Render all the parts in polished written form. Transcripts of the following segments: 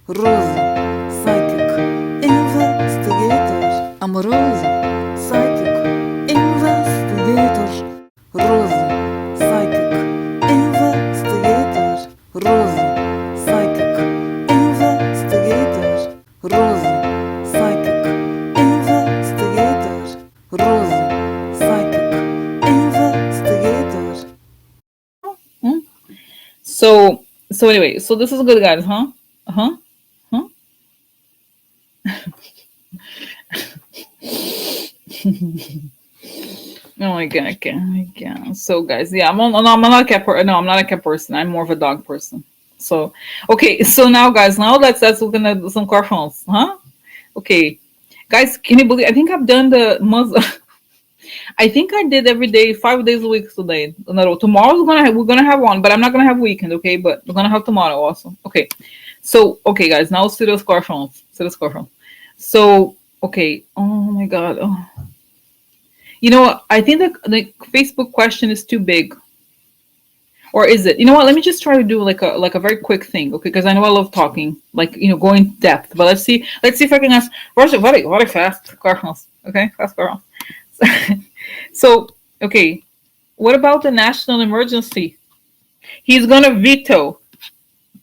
Rosa, psychic, investigator. Amorosa, psychic, investigator. Rosa, psychic, investigator. Rosa, psychic, investigator. Rosa, psychic, investigator. Rosa, psychic, investigator. So anyway, so this is good, guys, huh? Huh? Huh? Oh my god, I can't. So guys, yeah, I'm not a cat person. No, I'm not a cat person. I'm more of a dog person. So okay, so now guys, now let's look at some questions, huh? Okay, guys, can you believe? I think I've done the Muslim. I think I did every day, 5 days a week today. No, tomorrow we're gonna have one, but I'm not gonna have weekend, okay? But we're gonna have tomorrow also. Okay. So okay, guys, now serious questions. Serious questions. So okay. Oh my god. Oh. You know what? I think the Facebook question is too big. Or is it? You know what? Let me just try to do like a very quick thing, okay? Because I know I love talking, like go in depth. But let's see if I can ask very fast questions. Okay, fast questions. So okay, what about the national emergency? He's gonna veto.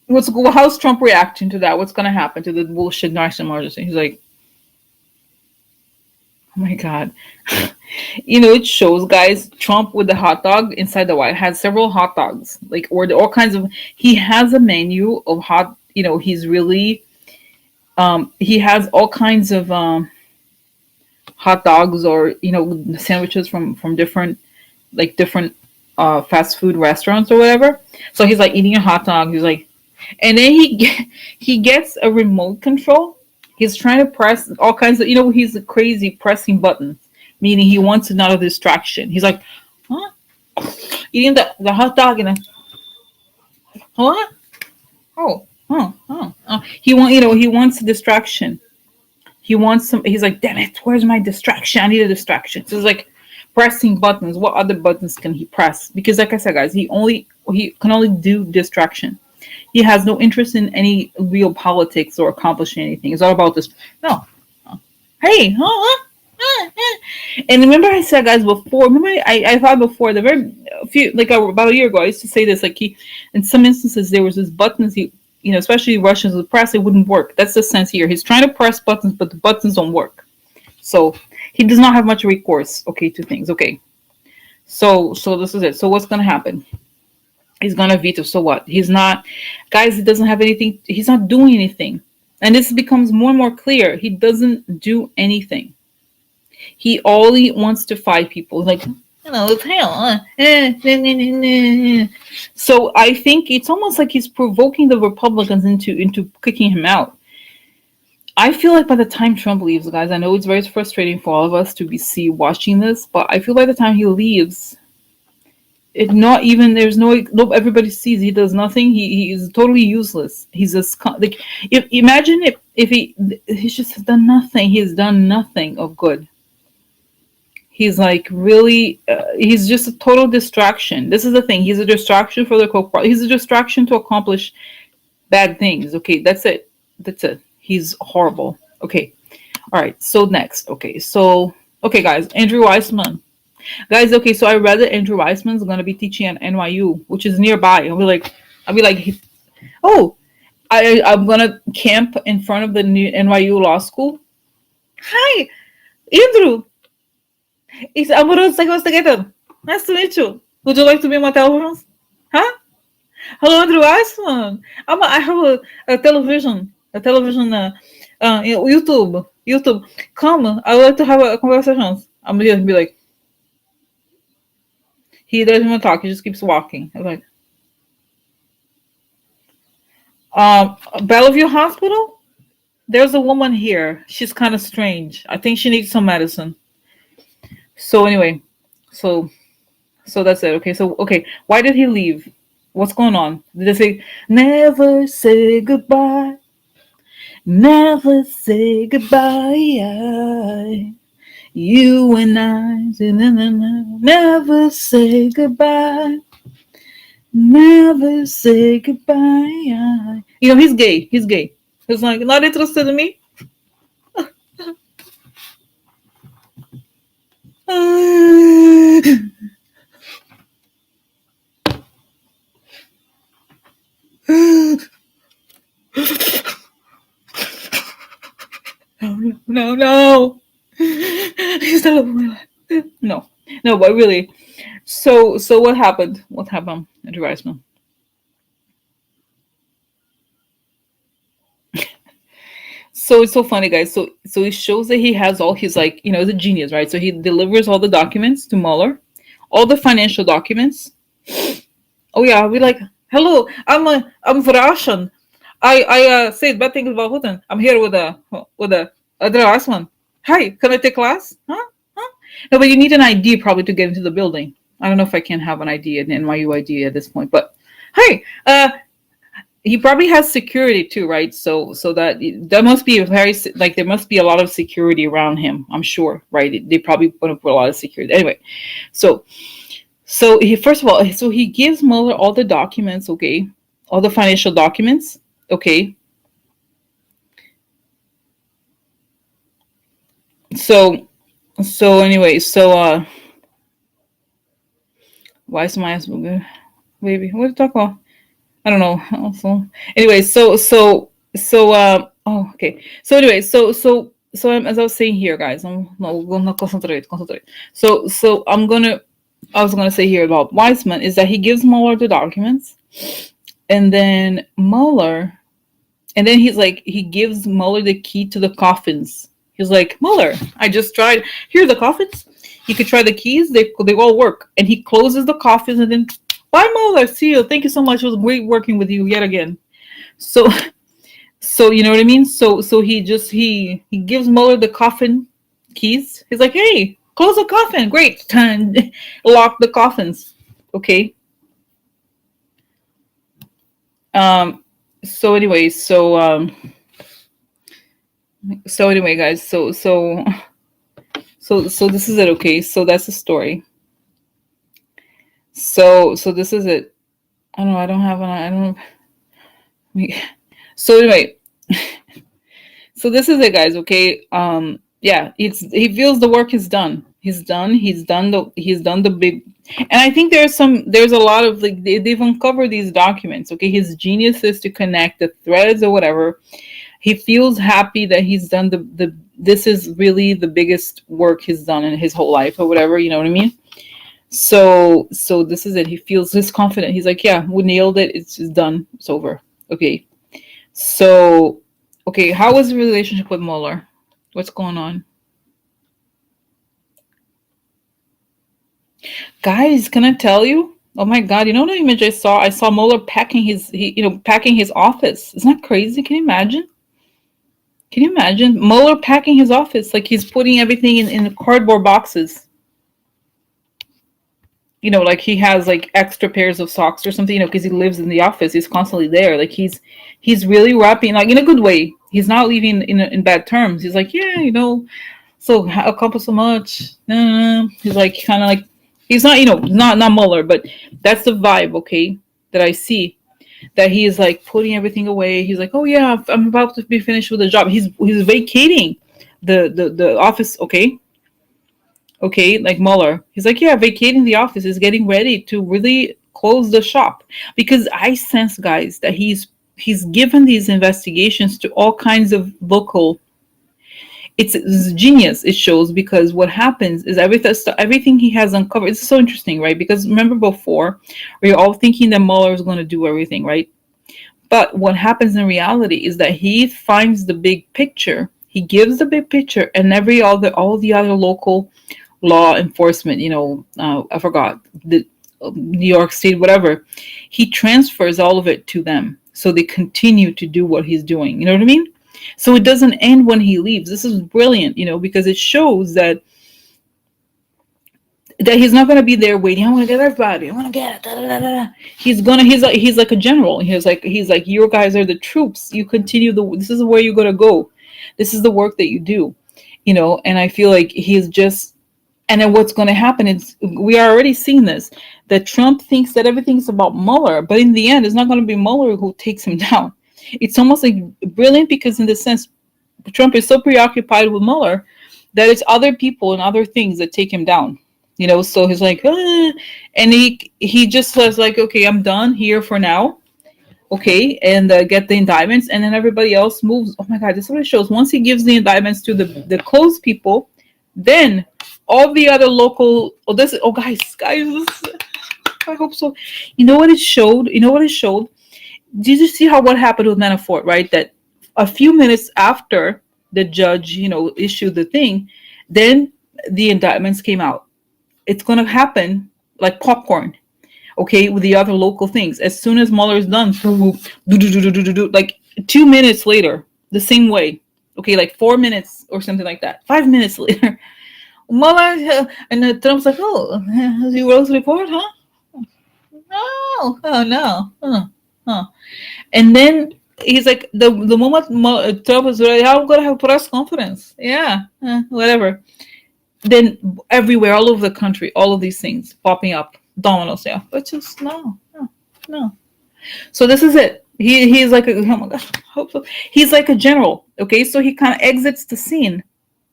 How's Trump reacting to that? What's gonna happen to the bullshit national emergency? He's like, oh my god. It shows, guys, Trump with the hot dog inside the White had several hot dogs, like, or all kinds of. He has a menu of hot. He's really. He has all kinds of hot dogs, or sandwiches from different, like different fast food restaurants or whatever. So he's like eating a hot dog. He's like, and then he gets a remote control. He's trying to press all kinds of. He's crazy pressing buttons, meaning he wants another distraction. He's like, huh? Eating the hot dog and then, what? Oh. He wants a distraction. He wants some. He's like, damn it, where's my distraction? I need a distraction. So it's like pressing buttons. What other buttons can he press? Because like I said, guys, he can only do distraction. He has no interest in any real politics or accomplishing anything. It's all about this. No. Hey, huh? And remember I said, guys, before, remember I thought before, the very few, like about a year ago, I used to say this, like in some instances, there was this buttons, especially Russians would press, it wouldn't work. That's the sense here. He's trying to press buttons, but the buttons don't work. So he does not have much recourse, okay, to things. Okay. So this is it. So what's going to happen? He's going to veto. So what? He's not, guys, he doesn't have anything. He's not doing anything. And this becomes more and more clear. He doesn't do anything. He only wants to fight people. Like, it's hell. So I think it's almost like he's provoking the Republicans into kicking him out. I feel like by the time Trump leaves, guys, I know it's very frustrating for all of us to be watching this, but I feel by the time he leaves, everybody sees he does nothing. He is totally useless. He's just like, imagine if he's just done nothing. He's done nothing of good. He's like really, he's just a total distraction. This is the thing. He's a distraction for the Koch party. He's a distraction to accomplish bad things. Okay, that's it. He's horrible. Okay, all right. So next, okay, guys, Andrew Weissman, guys. Okay, so I read that Andrew Weissman is gonna be teaching at NYU, which is nearby. I'll be like, oh, I'm gonna camp in front of the new NYU law school. Hi, Andrew. It's Amorous Investigator. Nice to meet you. Would you like to be my television? Huh? Hello, Andrew Weissman. I have a television. YouTube. Come, I would like to have a conversation. I'm gonna be like, he doesn't even talk. He just keeps walking. I'm like, Bellevue Hospital. There's a woman here. She's kind of strange. I think she needs some medicine. So anyway, so that's it. Okay, why did he leave? What's going on? Did they say never say goodbye? Never say goodbye. You and I never say goodbye. Never say goodbye. He's gay. He's like, not interested in me. No, no, no. He's not over my life. No, no, but really. So what happened? What happened, Andrew Weissman? So it's so funny, guys. So it shows that he has all his, like, he's a genius, right? So he delivers all the documents to Mueller, all the financial documents. Oh yeah, we like, hello, I'm Russian. I said bad things about Putin. I'm here with a other last one. Hi, can I take class? Huh? Huh? No, but you need an ID probably to get into the building. I don't know if I can have an ID, an NYU ID at this point, but hey, he probably has security too, right? So that there must be a like there must be a lot of security around him. I'm sure, right? They probably put up a lot of security. Anyway, so he, first of all, so he gives Mueller all the documents, okay, all the financial documents, okay. So anyway, why is my ass so good, baby? What are you talking about? I don't know. Also, anyway, oh, okay. So anyway, as I was saying here, guys, I'm no, we're gonna concentrate. I was gonna say here about Weissman is that he gives Mueller the documents, and then he's like, he gives Mueller the key to the coffins. He's like, Mueller, I just tried. Here are the coffins. You could try the keys. They all work. And he closes the coffins and then, bye, Mueller. See you. Thank you so much. It was great working with you yet again. So you know what I mean. So he gives Mueller the coffin keys. He's like, hey, close the coffin. Great. Lock the coffins. Okay. So anyway, guys, so this is it, okay? So that's the story. So this is it. I don't have an I don't so anyway, so this is it, guys, okay? Yeah, he feels the work is done. He's done the big, and I think there's a lot of, like, they've uncovered these documents, okay? His genius is to connect the threads or whatever. He feels happy that he's done the this is really the biggest work he's done in his whole life or whatever, you know what I mean? So this is it. He's confident. He's like, yeah, we nailed it. It's done. It's over. Okay. So, okay, how was the relationship with Mueller? What's going on? Guys, can I tell you? Oh my God, you know what image I saw? I saw Mueller packing packing his office. Isn't that crazy? Can you imagine? Can you imagine Mueller packing his office? Like, he's putting everything in cardboard boxes. Like he has like extra pairs of socks or something, because he lives in the office. He's constantly there. Like, he's really wrapping, like, in a good way. He's not leaving in bad terms. He's like, yeah, so accomplished so much. He's like, kind of like, he's not, not Mueller, but that's the vibe, okay, that I see. That he is like putting everything away. He's like, oh yeah, I'm about to be finished with the job. He's vacating the office, okay? Okay, like Mueller. He's like, yeah, vacating the office, is getting ready to really close the shop. Because I sense, guys, that he's given these investigations to all kinds of local. It's genius, it shows, because what happens is everything he has uncovered. It's so interesting, right? Because remember before, we were all thinking that Mueller is going to do everything, right? But what happens in reality is that he finds the big picture. He gives the big picture, and all the other local law enforcement, I forgot, the New York State, whatever, he transfers all of it to them, so they continue to do what he's doing. You know what I mean? So it doesn't end when he leaves. This is brilliant, because it shows that he's not going to be there waiting. I want to get everybody. I want to get it. Da, da, da, da. He's like a general. He's like, you guys are the troops. You continue this is where you're going to go. This is the work that you do, and I feel like he's just. And then what's going to happen is, we are already seeing this, that Trump thinks that everything's about Mueller, but in the end, it's not going to be Mueller who takes him down. It's almost like brilliant because in the sense Trump is so preoccupied with Mueller that it's other people and other things that take him down. So he's like, "Ah," and he just says like, okay, I'm done here for now. Okay, and get the indictments, and then everybody else moves. Oh my God, this is what it shows. Once he gives the indictments to the close people, then all the other local. Oh, guys, I hope so. You know what it showed? Did you see what happened with Manafort? Right, that a few minutes after the judge, issued the thing, then the indictments came out. It's gonna happen like popcorn, okay, with the other local things. As soon as Mueller is done, like 2 minutes later, the same way, okay, like 4 minutes or something like that. 5 minutes later, Mueller and Trump's like, oh, you wrote the report, huh? Oh no, and then he's like, the moment Trump is ready, I'm gonna have a press conference. Yeah, whatever. Then everywhere, all over the country, all of these things popping up, dominoes. Yeah, but just no. So this is it. He's like oh my God, hope so. He's like a general. Okay, so he kind of exits the scene.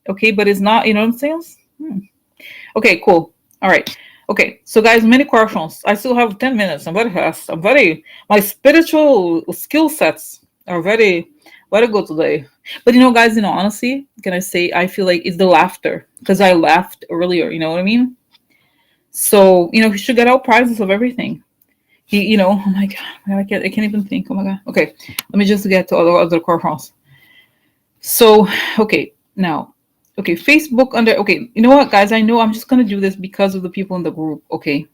Okay, but it's not. You know what I'm saying? Okay, cool. All right. Okay, so guys, many questions. I still have 10 minutes. I'm very fast. My spiritual skill sets are very good today. But guys, honestly, can I say I feel like it's the laughter because I laughed earlier. You know what I mean? So he should get out prizes of everything. Oh my God, I can't even think. Oh my God. Okay, let me just get to other questions. So okay, now. Okay, Facebook okay, you know what, guys? I know I'm just gonna do this because of the people in the group. Okay,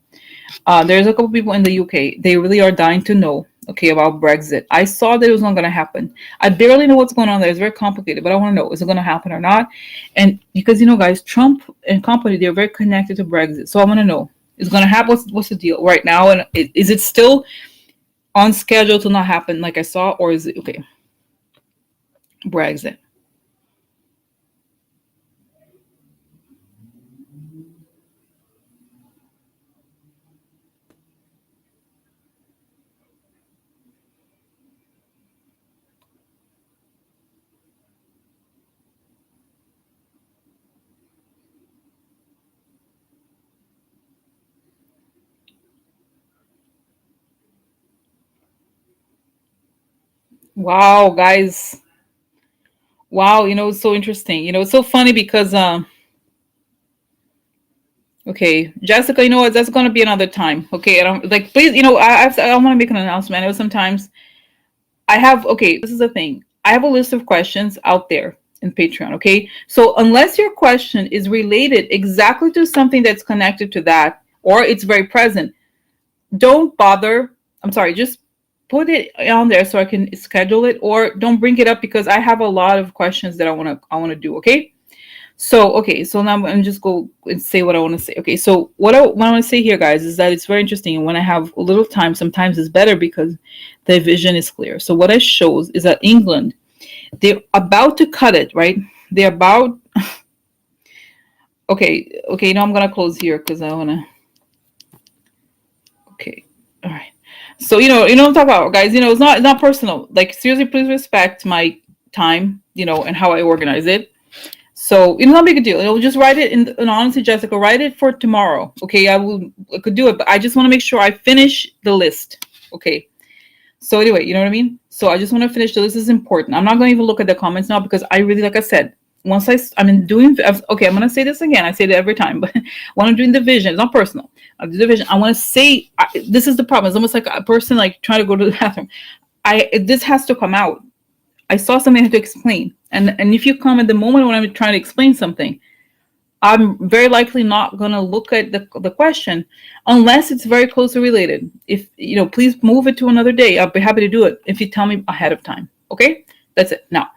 there's a couple people in the UK. They really are dying to know. Okay, about Brexit. I saw that it was not gonna happen. I barely know what's going on there. It's very complicated, but I want to know, is it gonna happen or not? And because guys, Trump and company, they're very connected to Brexit. So I want to know, is it gonna happen? What's the deal right now? And is it still on schedule to not happen like I saw, or is it okay? Brexit. Wow, guys. Wow, it's so interesting. It's so funny because okay, Jessica, you know what? That's gonna be another time. Okay, I don't like please, I want to make an announcement. I know sometimes I have okay, this is the thing. I have a list of questions out there in Patreon, okay? So unless your question is related exactly to something that's connected to that, or it's very present, don't bother. I'm sorry, just put it on there so I can schedule it, or don't bring it up because I have a lot of questions that I wanna do, okay? So okay, so now I'm just go and say what I want to say. Okay, so what I want to say here, guys, is that it's very interesting, and when I have a little time, sometimes it's better because the vision is clear. So what it shows is that England, they're about to cut it, right? They're about. Okay. I'm gonna close here because I wanna. Okay, all right. So what I'm talking about, guys. It's not personal. Like seriously, please respect my time, and how I organize it. So it's not a big deal. Just write it and honestly, Jessica, write it for tomorrow. Okay, I could do it, but I just want to make sure I finish the list. Okay. So anyway, you know what I mean? So I just want to finish the list. This is important. I'm not going to even look at the comments now because I really, like I said, once I'm doing, okay, I'm going to say this again. I say it every time, but when I'm doing the vision, it's not personal. I do the vision. I want to say, this is the problem. It's almost like a person like trying to go to the bathroom. This has to come out. I saw something I had to explain. And if you come at the moment when I'm trying to explain something, I'm very likely not going to look at the question unless it's very closely related. If, please move it to another day. I'll be happy to do it if you tell me ahead of time. Okay? That's it. Now,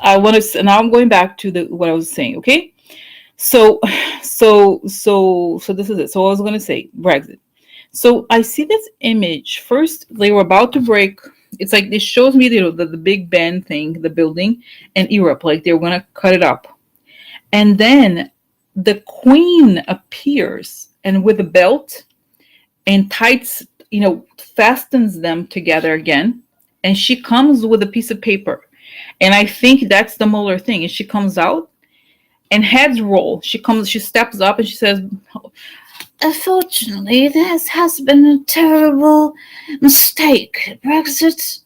now I'm going back to what I was saying. Okay? So this is it. So I was going to say Brexit. So I see this image. First, they were about to break. It's like this shows me the Big Ben thing, the building, and Europe, like they were gonna cut it up. And then the Queen appears and with a belt and tights, fastens them together again. and she comes with a piece of paper, and I think that's the Mueller thing. And she comes out, and heads roll. She steps up, and she says, "Unfortunately, this has been a terrible mistake. Brexit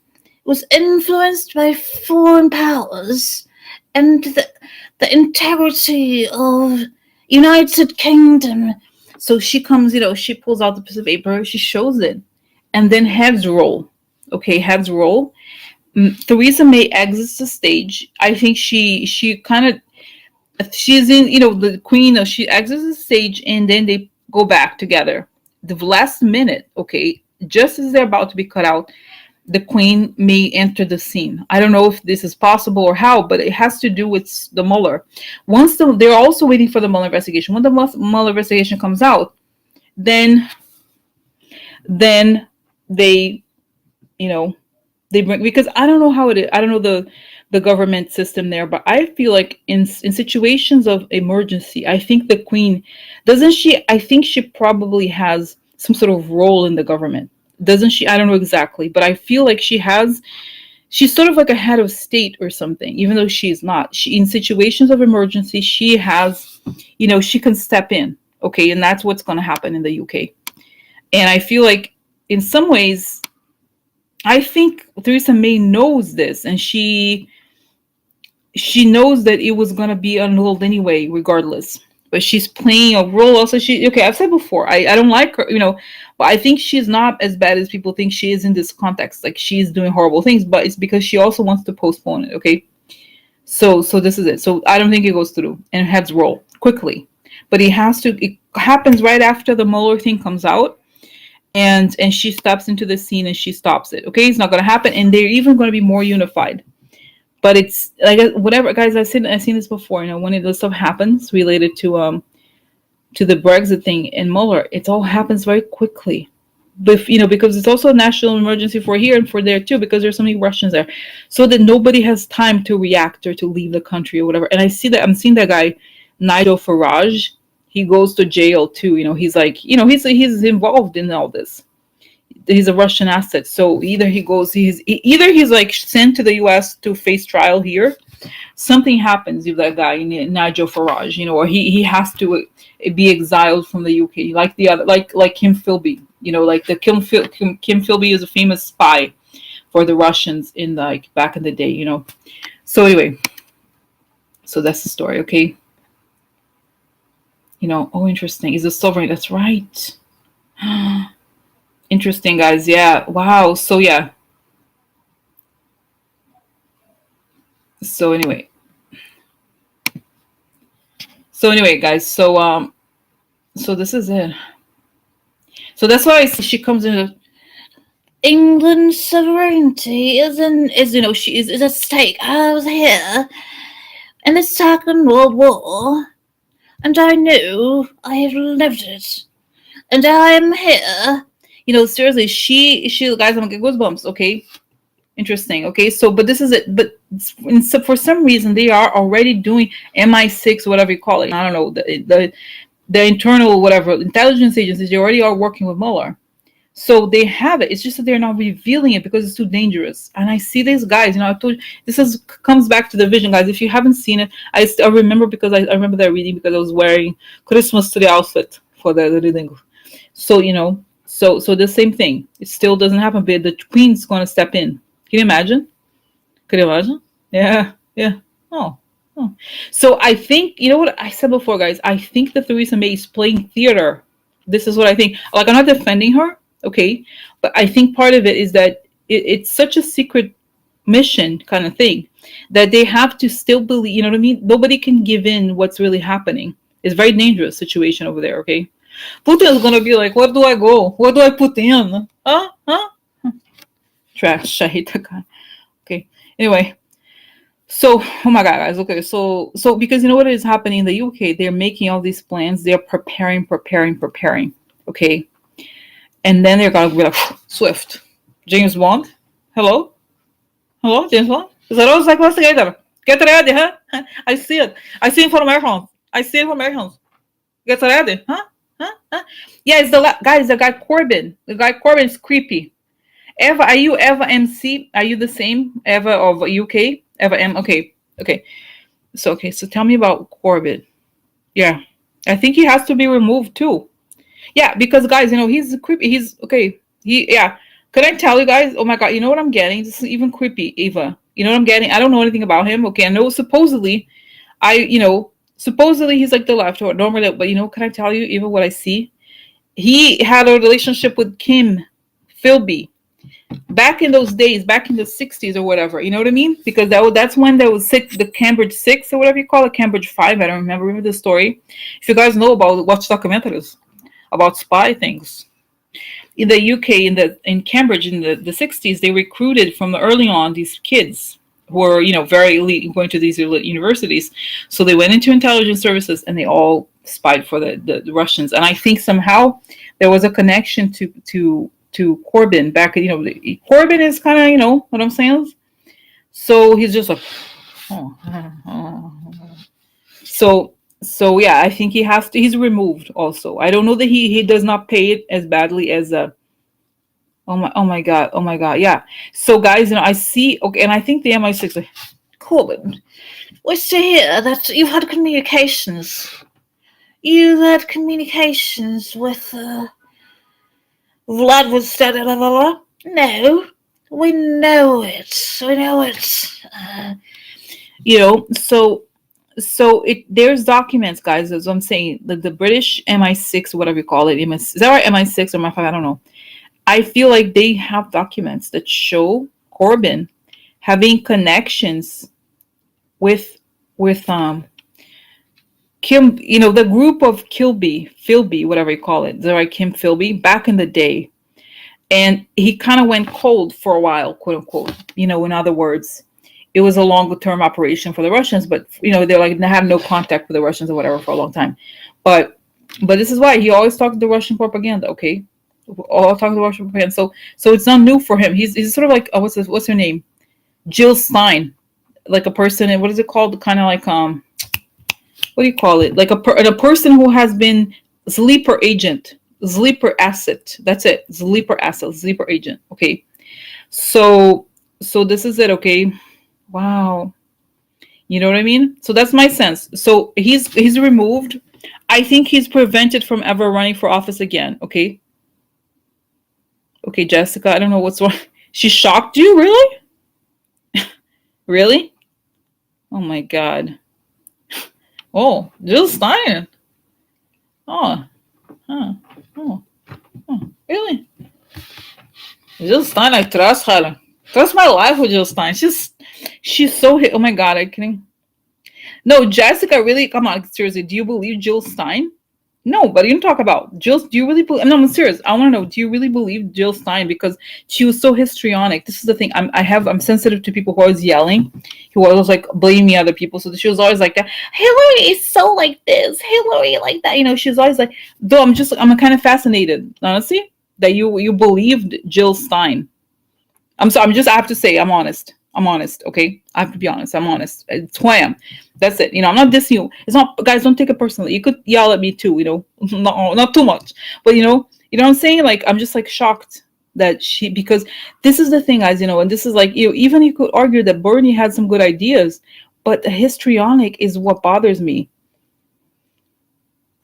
was influenced by foreign powers, and the integrity of United Kingdom." So she comes, she pulls out the piece of paper, she shows it, and then heads roll. Okay, heads roll. Theresa May exits the stage. I think she kind of, she's in, the Queen, she exits the stage, and then they go back together. The last minute, okay, just as they're about to be cut out, the Queen may enter the scene. I don't know if this is possible or how, but it has to do with the Mueller. They're also waiting for the Mueller investigation. When the Mueller investigation comes out, then they, they bring, because I don't know how it is. I don't know the government system there, but I feel like in situations of emergency, I think the Queen, doesn't she? I think she probably has some sort of role in the government, doesn't she? I don't know exactly, but I feel like she's sort of like a head of state or something, even though she's not. She, in situations of emergency, she has, she can step in. Okay, and that's what's going to happen in the UK. And I feel like in some ways, I think Theresa May knows this, and she knows that it was going to be annulled anyway, regardless. But she's playing a role. Also, I've said before, I don't like her, but I think she's not as bad as people think she is in this context. Like, she's doing horrible things, but it's because she also wants to postpone it. Okay, so this is it. So I don't think it goes through, and heads roll quickly, but it happens right after the Mueller thing comes out. And she steps into the scene and she stops it. Okay, it's not going to happen, and they're even going to be more unified. But it's like, whatever, guys. I've seen this before. When this stuff happens related to the Brexit thing and Mueller, it all happens very quickly. But because it's also a national emergency for here and for there too, because there's so many Russians there, so that nobody has time to react or to leave the country or whatever. And I'm seeing that guy, Nigel Farage. He goes to jail too. He's like, he's involved in all this. He's a Russian asset. So either he's like sent to the US to face trial here. Something happens with that guy, Nigel Farage, or he has to be exiled from the UK, like the other, like Kim Philby, like the Kim Philby is a famous spy for the Russians in back in the day, So anyway, so that's the story. Okay. Oh, interesting. Is a sovereign? That's right. Interesting, guys. Yeah. Wow. So yeah. So anyway, guys. So this is it. So that's why she comes in. England's sovereignty is at stake. I was here in the Second World War, and I knew I have lived it, and I am here. Seriously, she guys, I'm gonna get goosebumps. Okay, interesting. Okay, so but this is it. But for some reason, they are already doing MI6, whatever you call it. I don't know, the internal whatever intelligence agencies. They already are working with Mueller, so they have it. It's just that they're not revealing it because it's too dangerous. And I see these guys. I told you, comes back to the vision, guys. If you haven't seen it, I remember, because I remember that reading because I was wearing Christmas tree outfit for the reading. So So the same thing. It still doesn't happen, but the Queen's going to step in. Can you imagine? Could you imagine? Yeah. Oh. So I think, what I said before, guys, I think that Theresa May is playing theater. This is what I think. Like, I'm not defending her, okay? But I think part of it is that it's such a secret mission kind of thing that they have to still believe, you know what I mean? Nobody can give in what's really happening. It's a very dangerous situation over there, okay? Putin is gonna be like, where do I go? Where do I put in? Huh? Trash. I hate that guy. Okay. Anyway. So, oh my God, guys. Okay. So because what is happening in the UK? They're making all these plans. They're preparing. Okay. And then they're gonna be like, Swift. James Bond. Hello, James Bond. Is that all? It's like, investigator. Get ready, huh? I see it. I see information. Get ready, huh? Yeah, it's the guy Corbyn. The guy Corbyn is creepy. Eva, are you Eva MC? Are you the same Eva of UK? Eva M. Okay, okay. So tell me about Corbyn. Yeah, I think he has to be removed too. Yeah, because guys, he's creepy. He's okay. Yeah. Can I tell you guys? Oh my god, you know what I'm getting? This is even creepy, Eva. You know what I'm getting? I don't know anything about him. Okay, I know supposedly, supposedly he's like the left or normally, but can I tell you even what I see? He had a relationship with Kim Philby back in those days, back in the 60s or whatever. You know what I mean? Because that's when there was the Cambridge 6 or whatever you call it, Cambridge 5. I don't remember the story. If you guys know about watch documentaries about spy things. In the UK, in Cambridge in the 60s, they recruited from early on these kids who were very elite going to these elite universities. So they went into intelligence services and they all spied for the Russians. And I think somehow there was a connection to Corbyn back. Corbyn is kind of what I'm saying. So he's just like, so yeah, I think he's removed also. I don't know that he does not pay it as badly as oh my god, yeah. So guys, I see, okay, and I think the MI6 like, Corbyn, we see here that you've had communications. You've had communications with Vlad was blah, blah, blah. No, we know it. We know it. So there's documents, guys, as I'm saying, the British MI6, whatever you call it, is that right? MI6 or MI5? I don't know. I feel like they have documents that show Corbyn having connections with Kim, the group of Philby, whatever you call it, the right Kim Philby, back in the day. And he kind of went cold for a while, quote unquote. In other words, it was a longer term operation for the Russians, but they're like they have no contact with the Russians or whatever for a long time. But this is why he always talked to Russian propaganda. Okay, all talking to Russian propaganda. So it's not new for him. He's sort of like what's her name, Jill Stein, like a person. What is it called? Kind of like what do you call it? Like a person who has been sleeper agent, sleeper asset. That's it. Sleeper asset, sleeper agent. Okay, so this is it. Okay. Wow. You know what I mean? So that's my sense. So he's removed. I think he's prevented from ever running for office again. Okay. Okay, Jessica, I don't know what's wrong. She shocked you? Really? Really? Oh my God. Oh, Jill Stein. Oh. Huh. Oh. Really? Jill Stein, I trust her. Trust my life with Jill Stein. She's so oh my god, I can't. No, Jessica, really, come on, seriously, do you believe Jill Stein? No, but you don't talk about Jill. Do you really believe? No, I'm serious. I want to know. Do you really believe Jill Stein? Because she was so histrionic. This is the thing. I'm sensitive to people who are always yelling, who are always like blaming other people. So she was always like, Hillary is so like this, Hillary like that. She was always like. Though I'm kind of fascinated, honestly, that you believed Jill Stein. I have to say, I'm honest. Okay, I have to be honest. I'm honest. It's who I am. That's it. I'm not dissing you. It's not, guys. Don't take it personally. You could yell at me too. Not too much. But you know what I'm saying. Like I'm just like shocked that because this is the thing, guys. And this is like even you could argue that Bernie had some good ideas, but the histrionic is what bothers me.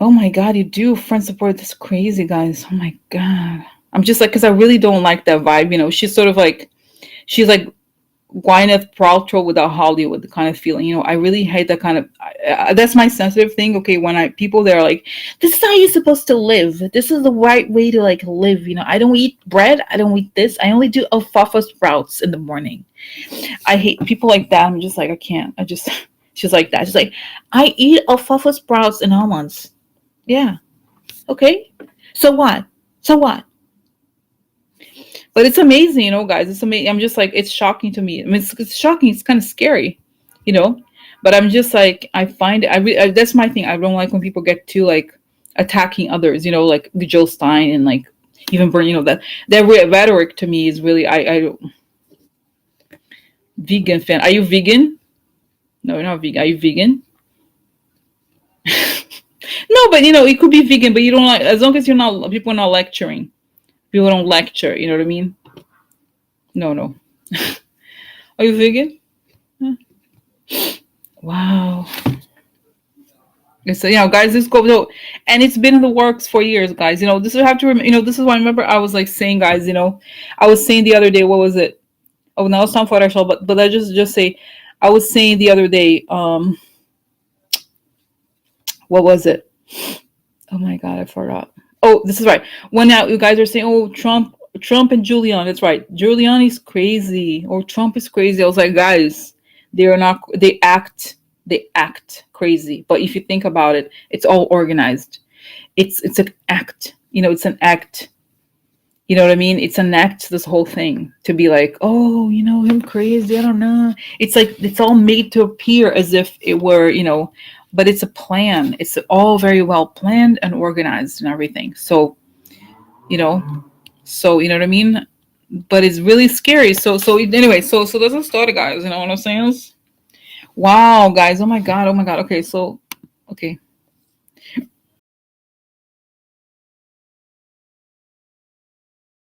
Oh my God, you do friend support. This crazy, guys. Oh my God. I'm just like, because I really don't like that vibe. She's sort of like, she's like Gwyneth Paltrow without Hollywood kind of feeling. I really hate that kind of. That's my sensitive thing. Okay, when people they're like, this is how you're supposed to live. This is the right way to like live. I don't eat bread. I don't eat this. I only do alfalfa sprouts in the morning. I hate people like that. I'm just like, I can't. She's like that. She's like, I eat alfalfa sprouts and almonds. Yeah. Okay. So what? But it's amazing, guys. It's amazing. I'm just like, it's shocking to me. I mean, it's shocking. It's kind of scary, But I'm just like, I find it. That's my thing. I don't like when people get too like attacking others. Like Jill Stein and like even Bernie. That rhetoric to me is really. I vegan fan. Are you vegan? No, you're not vegan. Are you vegan? No, but it could be vegan, but you don't like, as long as you're not, people are not lecturing. People don't lecture, you know what I mean? No. Are you vegan? Huh? Wow. So, guys, this go no, and it's been in the works for years, guys. This is have to this is why I remember I was like saying, guys. I was saying the other day, what was it? Oh, now it's time for our show, but I just say, I was saying the other day, what was it? Oh my God, I forgot. Oh, this is right. When now you guys are saying, oh, Trump and Giuliani. That's right. Giuliani's crazy, or Trump is crazy. I was like, guys, they are not. They act crazy. But if you think about it, it's all organized. It's an act. It's an act. You know what I mean? It's an act. This whole thing to be like, oh, him crazy. I don't know. It's like it's all made to appear as if it were, but it's a plan. It's all very well planned and organized and everything. So, you know, you know what I mean? But it's really scary. Anyway, so that's a story, guys. You know what I'm saying? Wow, guys. Oh my God. Okay. So, okay.